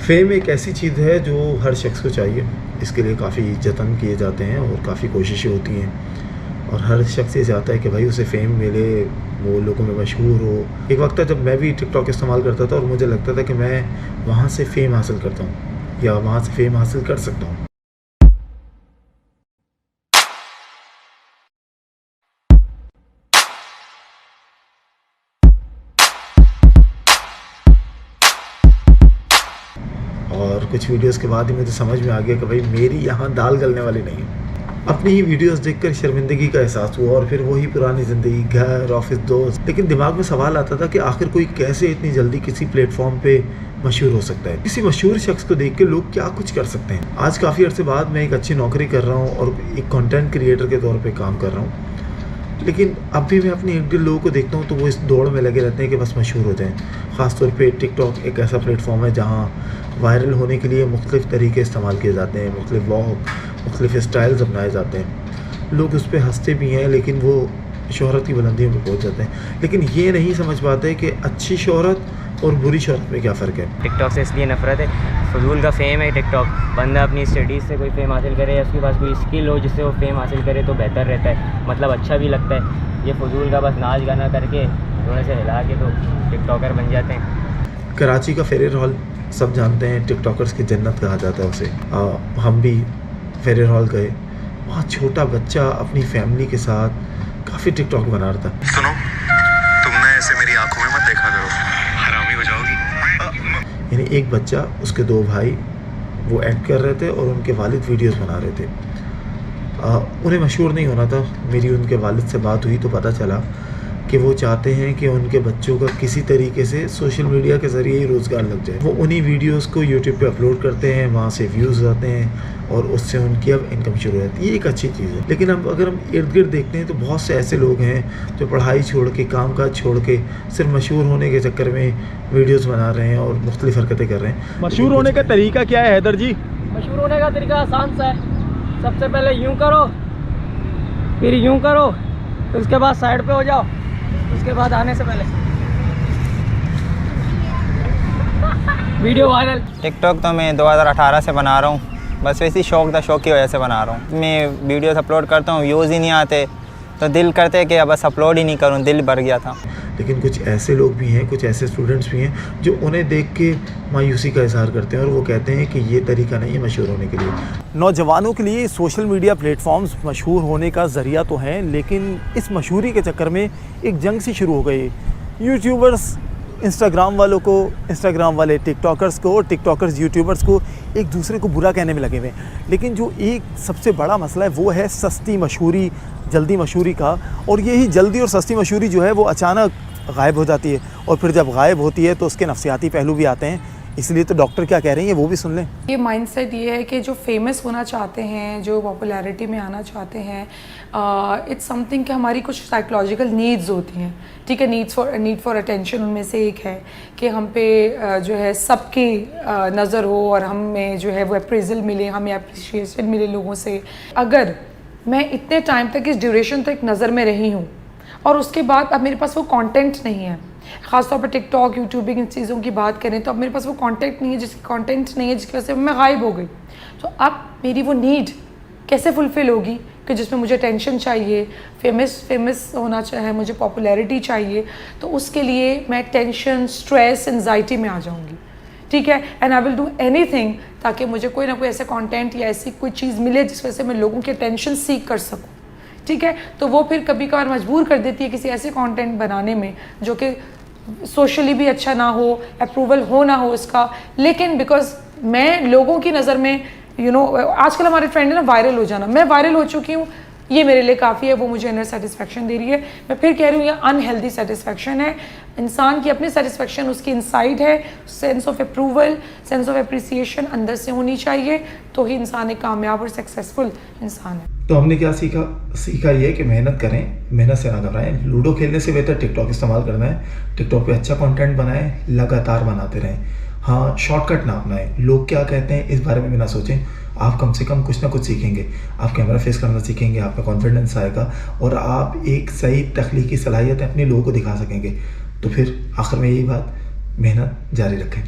Fame एक ऐसी चीज़ है जो हर शख्स को चाहिए। इसके लिए काफ़ी जतन किए जाते हैं और काफ़ी कोशिशें होती हैं और हर शख्स ये चाहता है कि भाई उसे फ़ेम मिले, वो लोगों में मशहूर हो। एक वक्त था जब मैं भी टिकटॉक इस्तेमाल करता था और मुझे लगता था कि मैं वहाँ से फ़ेम हासिल करता हूँ या वहाँ से फ़ेम हासिल कर सकता हूँ। और कुछ वीडियोस के बाद ही मुझे समझ में आ गया कि भाई मेरी यहाँ दाल गलने वाली नहीं है। अपनी ही वीडियोस देखकर शर्मिंदगी का एहसास हुआ और फिर वही पुरानी ज़िंदगी, घर, ऑफिस, दोस्त। लेकिन दिमाग में सवाल आता था कि आखिर कोई कैसे इतनी जल्दी किसी प्लेटफॉर्म पे मशहूर हो सकता है। किसी मशहूर शख्स को देख के लोग क्या कुछ कर सकते हैं। आज काफ़ी अर्से बाद मैं एक अच्छी नौकरी कर रहा हूँ और एक कंटेंट क्रिएटर के तौर पर काम कर रहा हूँ, लेकिन अब भी मैं अपने एक डेढ़ लोगों को देखता हूँ तो वो इस दौड़ में लगे रहते हैं कि बस मशहूर हो जाएं। ख़ासतौर पे टिकटॉक एक ऐसा प्लेटफॉर्म है जहाँ वायरल होने के लिए मुख्तलिफ़ तरीके इस्तेमाल किए जाते हैं, मुख्तलिफ़ व्लॉग, मुख्तलिफ़ स्टाइल्स अपनाए जाते हैं। लोग उस पर हंसते भी हैं लेकिन वो शोहरत की बुलंदियों पर पहुँच जाते हैं, लेकिन ये नहीं समझ पाते कि अच्छी शोहरत और बुरी शोहरत में क्या फ़र्क है। टिकटॉक से इसलिए नफ़रत है, फजूल का फ़ेम है टिकटॉक। बंदा अपनी स्टडीज़ से कोई फ़ेम हासिल करे या उसके पास कोई स्किल हो जिससे वो फ़ेम हासिल करे तो बेहतर रहता है, मतलब अच्छा भी लगता है। ये फजूल का बस नाच गाना करके थोड़े से हिला के तो टिकटॉकर बन जाते हैं। कराची का फेरियर हॉल सब जानते हैं, टिकटॉकर्स की जन्नत कहा जाता है उसे। हम भी फेरियर हॉल गए, वहाँ छोटा बच्चा अपनी फैमिली के साथ काफ़ी टिकटॉक बना रहा था। सुनो, तुमने ऐसे मेरी आंखों में मत देखा करो, हरामी हो जाओगी। यानी एक बच्चा, उसके दो भाई वो एक्ट कर रहे थे और उनके वालिद वीडियोस बना रहे थे। उन्हें मशहूर नहीं होना था। मेरी उनके वालिद से बात हुई तो पता चला कि वो चाहते हैं कि उनके बच्चों का किसी तरीके से सोशल मीडिया के ज़रिए ही रोज़गार लग जाए। वो उन्हीं वीडियोस को यूट्यूब पे अपलोड करते हैं, वहाँ से व्यूज़ आते हैं और उससे उनकी अब इनकम शुरू हो जाती है। ये एक अच्छी चीज़ है, लेकिन अब अगर हम इर्द गिर्द देखते हैं तो बहुत से ऐसे लोग हैं जो पढ़ाई छोड़ के, काम काज छोड़ के सिर्फ मशहूर होने के चक्कर में वीडियोज़ बना रहे हैं और मुख्तलिफ़ हरकतें कर रहे हैं। मशहूर होने का तरीका क्या है हैदर जी? मशहूर होने का तरीका आसान सा है। सबसे पहले यूँ करो, फिर यूँ करो, फिर उसके बाद साइड पे हो जाओ, उसके बाद आने से पहले वीडियो वायरल। टिकटॉक तो मैं 2018 से बना रहा हूँ, बस वैसे ही शौक की वजह से बना रहा हूँ। मैं वीडियोस अपलोड करता हूँ, व्यूज़ ही नहीं आते तो दिल करते कि बस अपलोड ही नहीं करूँ, दिल भर गया था। लेकिन कुछ ऐसे लोग भी हैं, कुछ ऐसे स्टूडेंट्स भी हैं जो उन्हें देख के मायूसी का इजहार करते हैं और वो कहते हैं कि ये तरीका नहीं है मशहूर होने के लिए। नौजवानों के लिए सोशल मीडिया प्लेटफॉर्म्स मशहूर होने का ज़रिया तो हैं, लेकिन इस मशहूरी के चक्कर में एक जंग सी शुरू हो गई। यूट्यूबर्स इंस्टाग्राम वालों को, इंस्टाग्राम वाले टिकटॉकर्स को और टिकटॉकर्स यूट्यूबर्स को एक दूसरे को बुरा कहने में लगे हुए हैं। लेकिन जो एक सबसे बड़ा मसला है वो है सस्ती मशहूरी, जल्दी मशहूरी का। और यही जल्दी और सस्ती मशहूरी जो है वो अचानक गायब हो जाती है और फिर जब गायब होती है तो उसके नफसियाती पहलू भी आते हैं। इसलिए तो डॉक्टर क्या कह रहे हैं वो भी सुन लें। ये माइंडसेट ये है कि जो फेमस होना चाहते हैं, जो पॉपुलैरिटी में आना चाहते हैं, इट्स समथिंग कि हमारी कुछ साइकोलॉजिकल नीड्स होती हैं, ठीक है। नीड फॉर अटेंशन उनमें से एक है कि हम पे जो है सबकी नज़र हो और हमें जो है वो अप्रेजल मिले, हमें अप्रिशिएशन मिले लोगों से। अगर मैं इतने टाइम तक, इस ड्यूरेशन तक नज़र में रही हूँ और उसके बाद अब मेरे पास वो कंटेंट नहीं है, ख़ासतौर पर टिकटॉक, यूट्यूबिंग, इन चीज़ों की बात करें तो अब मेरे पास वो कंटेंट नहीं है, जिसकी वजह से मैं गायब हो गई। तो अब मेरी वो नीड कैसे फुलफ़िल होगी कि जिसमें मुझे टेंशन चाहिए, फेमस होना चाहिए, मुझे पॉपुलैरिटी चाहिए, तो उसके लिए मैं टेंशन, स्ट्रेस, एंजाइटी में आ जाऊँगी, ठीक है। And I will do anything ताकि मुझे कोई ना कोई ऐसा कंटेंट या ऐसी कोई चीज़ मिले जिस वजह से मैं लोगों की अटेंशन सीख कर सकूँ, ठीक है। तो वो फिर कभी कभार मजबूर कर देती है किसी ऐसे कंटेंट बनाने में जो कि सोशली भी अच्छा ना हो, अप्रूवल हो ना हो इसका, लेकिन बिकॉज मैं लोगों की नज़र में आजकल हमारे ट्रेंड है ना वायरल हो जाना, मैं वायरल हो चुकी हूँ, ये मेरे लिए काफ़ी है, वो मुझे इनर सेटिस्फेक्शन दे रही है। मैं फिर कह रही हूँ ये अनहेल्दी सेटिस्फेक्शन है। इंसान की अपनी सेटिस्फेक्शन उसकी इनसाइड है, sense of approval, sense of appreciation अंदर से होनी चाहिए, तो ही इंसान एक कामयाब और सक्सेसफुल इंसान है। तो हमने क्या सीखा ये कि मेहनत करें, मेहनत से ना घबराएं। लूडो खेलने से बेहतर टिकटॉक इस्तेमाल करना है। टिकटॉक पे अच्छा कंटेंट बनाएं, लगातार बनाते रहें। हाँ, शॉर्टकट ना अपनाएं। लोग क्या कहते हैं इस बारे में भी ना सोचें। आप कम से कम कुछ ना कुछ सीखेंगे, आप कैमरा फेस करना सीखेंगे, आप में कॉन्फिडेंस आएगा और आप एक सही तख्लीकी सलाहियत अपने लोगों को दिखा सकेंगे। तो फिर आखिर में यही बात, मेहनत जारी रखें।